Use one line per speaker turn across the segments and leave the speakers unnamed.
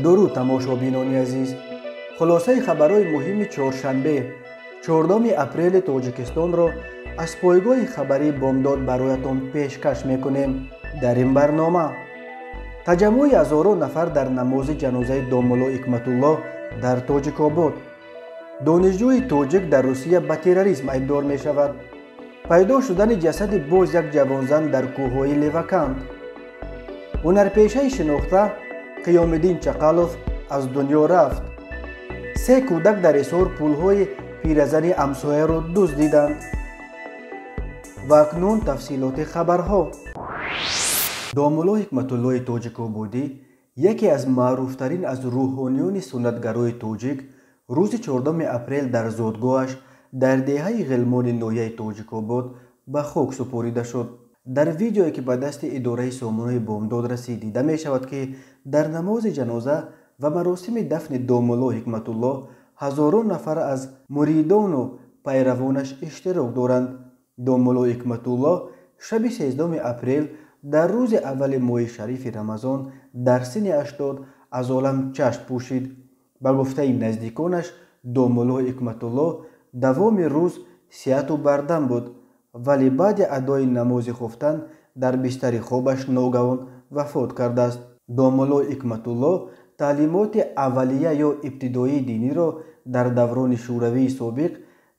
درود تماشابینان عزیز. خلاصه خبرهای مهم چهارشنبه 14 اپریل تاجیکستان را از پایگاه خبری بامداد برایتان پیشکش میکنیم. در این برنامه تجمع هزاران نفر در نماز جنازه داملا حکمت الله در تاجیک‌آباد. دانشجوی تاجیک در روسیه به تروریسم ادعا می شود. پیدا شدن جسد باز یک جوانزن در کوههای لیوکند. هنرپیشه شناخته قیامالدین چقلوف از دنیا رفت. 3 کودک در حصار پولهای پیرزن همسایه را دزدیدند. و اکنون تفصیلات خبرها. داملا حکمت الله تاجیک‌آبادی یکی از معروفترین از روحانیون سنتگرای تاجیک روز 14 اپریل در زادگاهش در دهه غلمان نویه تاجیک‌آباد به خاک سپریده شد. در ویدیویی که به دست اداره سامانه بامداد رسید دیده می شود که در نماز جنازه و مراسم دفن داملا حکمت الله هزاران نفر از مریدان و پیروانش اشتراک دارند. داملا حکمت الله شب 13 اپریل در روز اول ماه شریف رمضان در سن 80 از عالم چشم پوشید. به گفته نزدیکانش داملا حکمت الله دوام روز صحت و بردم بود، ولی بعد ادای نماز خفتن در بستر خوابش ناگهان وفات کرده است. داملا حکمت الله تعلیمات اولیه یا ابتدایی دینی را در دوران شوروی سابق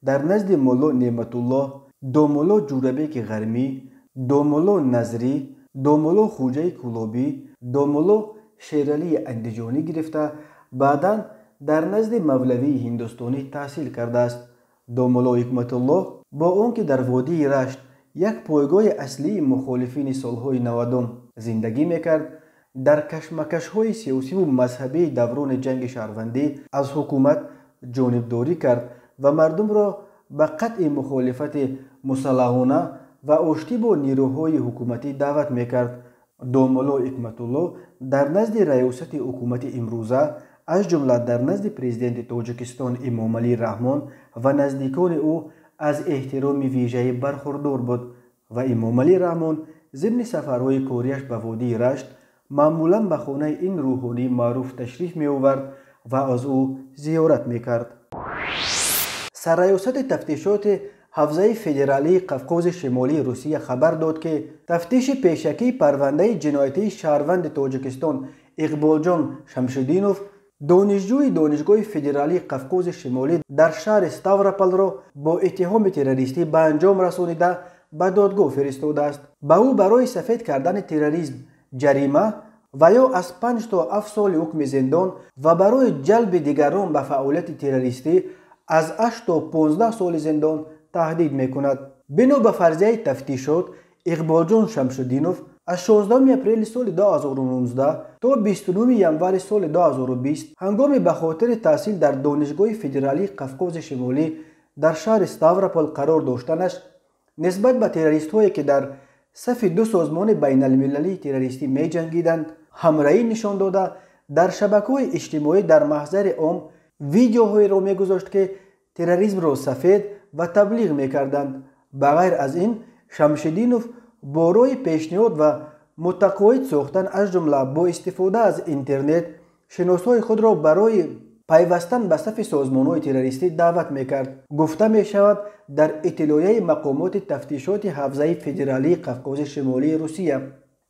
در نزد ملا نعمت الله، داملا جوربک غرمی، داملا نظری، داملا خوجه کلابی، داملا شیرالی اندیجانی گرفته بعدا در نزد مولوی هندوستانی تحصیل کرده است. داملا حکمت الله با آنکه در وادی رشت یک پایگاه اصلی مخالفین سالهای 90 زندگی میکرد، در کشمکش‌های سیاسی و مذهبی دوران جنگ شهروندی از حکومت جانبداری کرد و مردم را به قطع مخالفت مسلحانه و آشتی با نیروهای حکومتی دعوت میکرد. داملا حکمت الله در نزد ریاست حکومت امروزه از جمله در نزد پرزیدنت تاجیکستان امامعلی رحمان و نزدیکان او از احترام ویژه برخوردار بود و امامعلی رحمان ضمن سفرهای کاریش به وادی رشت معمولا به خانه این روحانی معروف تشریف می آورد و از او زیارت می کرد. سرریاست تفتیشات حوزه فدرالی قفقاز شمالی روسیه خبر داد که تفتیش پیشکی پرونده جنایتی شهروند تاجیکستان اقبالجان شمشدینوف دانشجوی دانشگاه فدرالی قفقاز شمالی در شهر ستاوروپول را با اتهام تروریستی به انجام رسانیده به دادگاه فرستاده است. به او برای سفید کردن تروریسم جریمه و یا از 5 تا 7 سال حکم زندان و برای جلب دیگران به فعالیت تروریستی از 8 تا 15 سال زندان تهدید میکند. بنا به فرضیه تفتیشات اقبالجان شمشدینوف از 16 اپریل سال 2019 تا 29 ینور سال 2020 هنگام به خاطر تحصیل در دانشگاه فدرالی قفقاز شمالی در شهر ستاوروپول قرار داشتنش نسبت به تروریست هایی که در صف 2 سازمان بین المللی تروریستی می جنگیدند همراهی نشان داده در شبکه‌های اجتماعی در محضر عام ویدیوهایی را می گذاشت که تروریسم را سفید و تبلیغ می کردند. بغیر از این شمشدینوف برای پیشنهاد و متقاعد ساختن از جمله با استفاده از اینترنت شناسای خود را برای پیوستن به صف سازمان‌های تروریستی دعوت می‌کرد. گفته می‌شود در اطلاعیه مقامات تفتیشات حوزه فدرالی قفقاز شمالی روسیه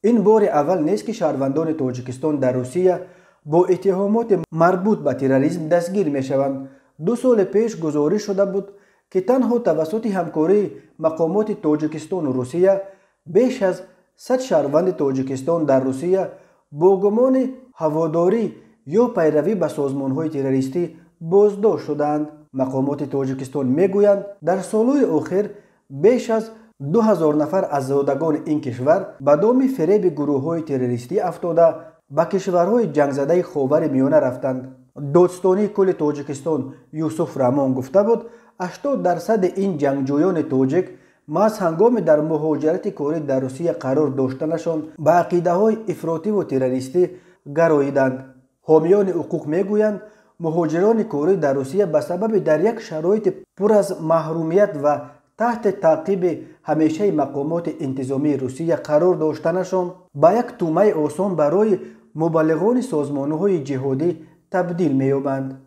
این بار اول نیست که شهروندان تاجیکستان در روسیه با اتهامات مربوط به تروریسم دستگیر می‌شوند. 2 سال پیش گزارش شده بود که تنها توسط همکاری مقامات تاجیکستان و روسیه بیش از 100 شهروند تاجیکستان در روسیه با گمان هواداری یا پیروی به سازمان‌های تروریستی بازداشت شدند. مقامات تاجیکستان میگویند در سالهای اخیر بیش از 2000 نفر از زادگان این کشور به دام فریب گروه‌های تروریستی افتاده به کشورهای جنگ زده خاور میانه رفتند. دادستانی کل تاجیکستان یوسف رحمان گفته بود 80% این جنگجویان تاجیک محض هنگام در مهاجرت کاری در روسیه قرار داشتنشان به عقیده‌های افراطی و تروریستی گراییدند. حامیان حقوق میگویند مهاجران کاری در روسیه به سبب در یک شرایط پر از محرومیت و تحت تعقیب همیشه مقامات انتظامی روسیه قرار داشتنشان با یک تومه آسان برای مبلغان سازمان‌های جهادی تبدیل می‌یابند.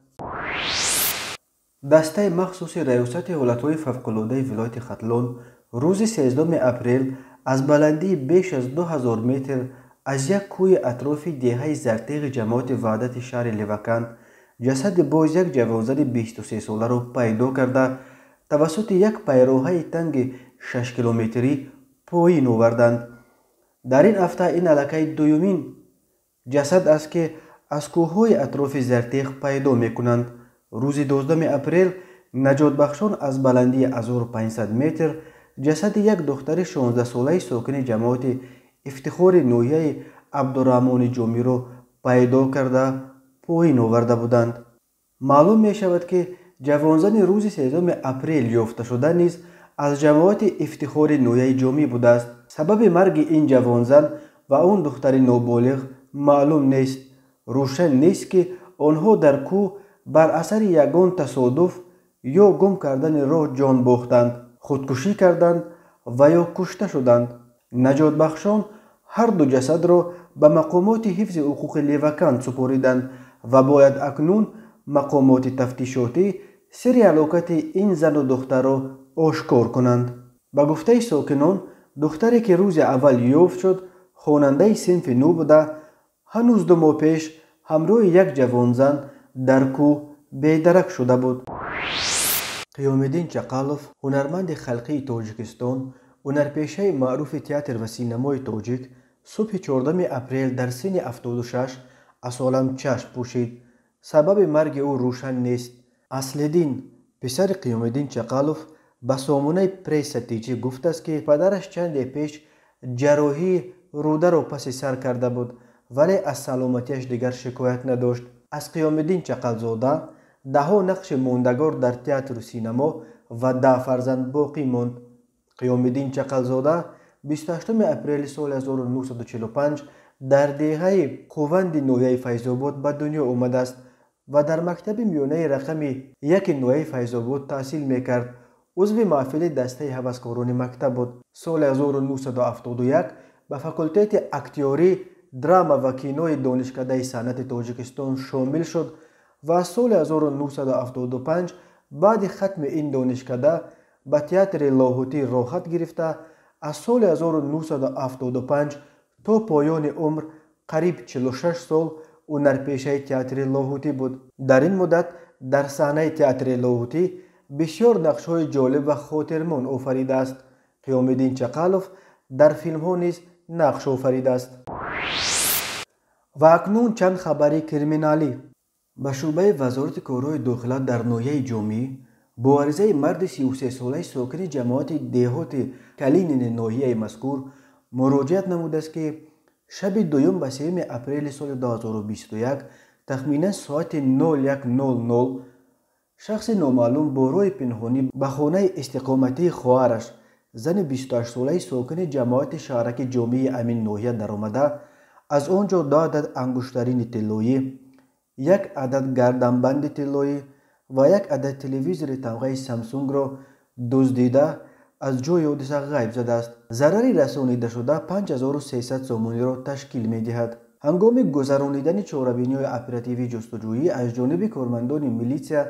دسته مخصوص ریاست حالتهای فوق‌العاده ولایت ختلان روز 13 اپریل از بلندی بیش از 2000 متر از یک کوه اطراف دهه زرتیق جماعت وحدت شهر لیوکن جسد باز یک جوانزن 23 ساله را پیدا کرده توسط یک پیراهه تنگ 6 کیلومتری پایین آوردند. در این هفته این علاقه دومین جسد است که از کوههای اطراف زرتیق پیدا میکنند. روز 12 اپریل نجات بخشان از بلندی 1500 متر جسد یک دختر 16 ساله ساکن جماعت افتخار نوحیه عبدالرحمن جامی را پیدا کرده پایین آورده بودند. معلوم می شود که جوانزن روز 13 اپریل یافته شده نیز از جماعت افتخار نوحیه جامی بوده است. سبب مرگ این جوانزن و اون دختر نابالغ معلوم نیست. روشن نیست که آنها در کوه بر اثر یگان تصادف یا گم کردن راه جان باختند، خودکشی کردند و یا کشته شدند. نجات بخشان هر دو جسد را به مقامات حفظ حقوق لیوکن سپاریدند و باید اکنون مقامات تفتیشاتی سر هلاکت این زن و دختر را آشکار کنند. به گفته ساکنان دختری که روز اول یافت شد خواننده صنف نو بوده هنوز 2 ماه پیش همراه یک جوانزن در کوه بیدرک شده بود. قیامالدین چقالوف هنرمند خلقی تاجیکستان، هنرپیشه معروف تئاتر و سینمای تاجیک صبح 14 اپریل در سن 76 از عالم چشم پوشید. سبب مرگ او روشن نیست. اصلالدین پسر قیامالدین چقالوف به سامانه پریس ستیجی گفته است که پدرش چند پیش جراحی روده را پس سر کرده بود ولی از سلامتیش دیگر شکایت نداشت. از قیامالدین چقلزاده 10 نقش ماندگار در تئاتر و سینما و 10 فرزند باقی ماند. قیامالدین چقلزاده 28 اپریل سال 1945 در دهه کووند نوحیه فیض‌آباد به دنیا آمده است و در مکتب میانه رقم 1 نوحیه فیض‌آباد تحصیل میکرد. عضو محفل دسته هوسکاران مکتب بود. سال 1971 به فاکولته اکتیاری، دراما و کینوی دانشکده صنعت تاجیکستان شامل شد و از سال 1975 بعد ختم این دانشکده به تئاتر لاهوتی راحت گرفته از سال 1975 تا پایان عمر قریب 46 سال هنرپیشه تئاتر لاهوتی بود. در این مدت در صحنه تئاتر لاهوتی بسیار نقش‌های جالب و خاطرمان آفریده است. قیامالدین چقالوف در فیلم‌ها نیز نقش آفریده است. و اکنون چند خبر کریمینالی. به شعبه وزارت کارهای داخله در نوحیه جامی با عریضه مرد 33 ساله ساکن جماعت دهات کلینین ناحیه مذکور مراجعت نموده است که شب 2 به 3 اپریل سال 2021 تخمینا ساعت 01:00 شخص نامعلوم با راه پنهانی به خانه استقامتی خواهرش زن 28 ساله ساکن جماعت شهرک جامی امین ناحیه درآمده از آنجا 2 عدد انگشترین طلایی، 1 عدد گردنبند طلایی و 1 عدد تلویزیون طبقه سامسونگ را دزدیده از جای حادثه غیب زده است. ضرری رسانیده شده 5300 سومانی را تشکیل می دهد. هنگام گذرانیدن چاره‌بینی‌های اپراتیوی جستجویی از جانب کارمندان میلیسیا،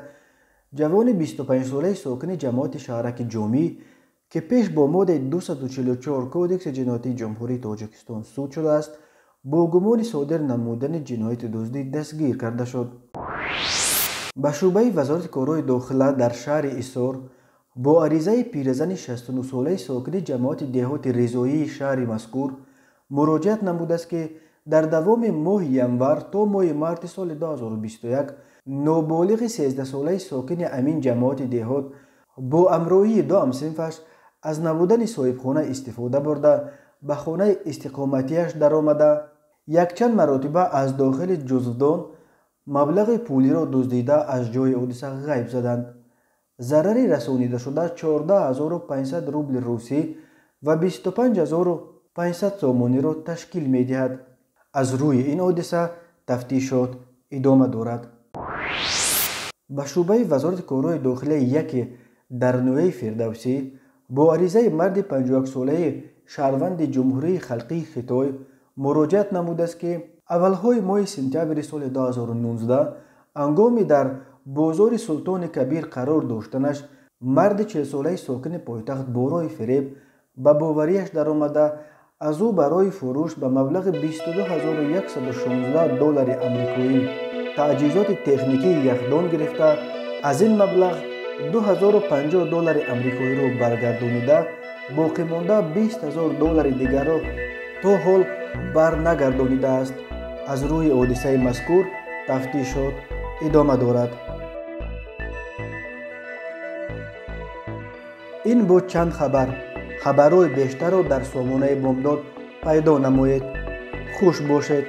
جوان 25 ساله ساکن جماعت شهرک جامی که پیش با ماده 244 کودکس جنایتی جمهوری تاجیکستان سود شده است با گمان صادر نمودن جنایت دزدی دستگیر کرده شد. به شعبه وزارت کارهای داخله در شهر ایسار با عریضه پیرزن 69 ساله ساکن جماعت دهات رضایی شهر مذکور مراجعت نموده است که در دوام ماه ینور تا ماه مارس سال 2021 نابالغ 13 ساله ساکن امین جماعت دهات با همراهی 2 همصنفش از نبودن صاحبخانه استفاده برده به خانه استقامتیش در آمده یک چند مراتبه از داخل جزودان مبلغ پولی را دزدیده از جای حادثه غیب زدند. ضرری رسانیده شده 14500 روبل روسی و 25500 سومانی را تشکیل می دهد. از روی این حادثه تفتیشات ادامه دارد. به شعبه وزارت کارهای داخله یک در نوحیه فردوسی با عریضه مرد 51 ساله شهروند جمهوری خلقی خطای مراجعت نموده است که аввалҳои моҳи сентябри соли 2019 ҳангоми дар бозори Султони Кабир қарор доштанаш марди 40 солаи сокини пойтахт бо роҳи фиреб ба боварияш даромада аз ӯ барои фурӯш ба маблағи $22116 амрикоӣ таъҷизоти техникии яхдон гирифта, аз ин маблағ $2050 амрикоиро баргардонида, боқимонда $20,000 дигарро то ҳол барнагардонидааст. аз рӯи ҳодисаи мазкур тафтишот идома дорад. ин буд чанд хабар. хабарҳои бештарро дар сомонаи бомдод пайдо намоед. хуш бошед.